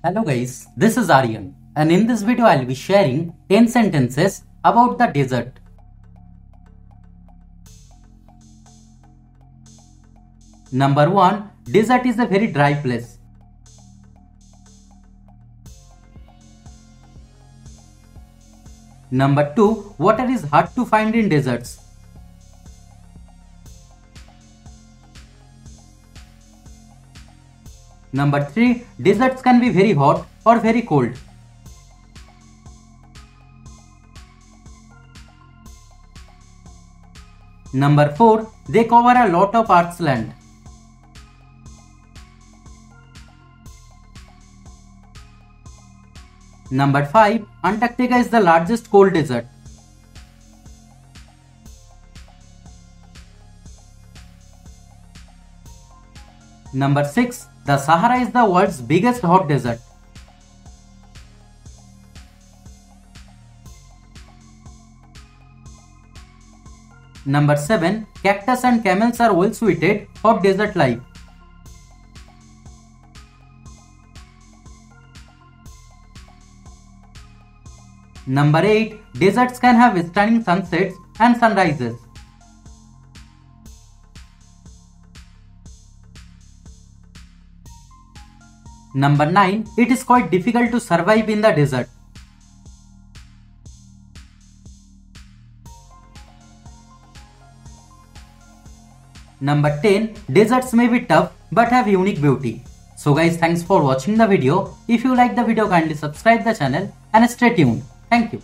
Hello guys, this is Aryan, and in this video I'll be sharing 10 sentences about the desert. Number 1. Desert is a very dry place. Number 2. Water is hard to find in deserts. Number 3. Deserts can be very hot or very cold. Number 4. They cover a lot of Earth's land. Number 5. Antarctica is the largest cold desert. Number 6. The Sahara is the world's biggest hot desert. Number 7. Cactus and camels are well suited for desert life. Number 8. Deserts can have stunning sunsets and sunrises. Number 9. It is quite difficult to survive in the desert. Number 10. Deserts may be tough but have unique beauty. So guys, thanks for watching the video. If you like the video, kindly subscribe the channel and stay tuned. Thank you.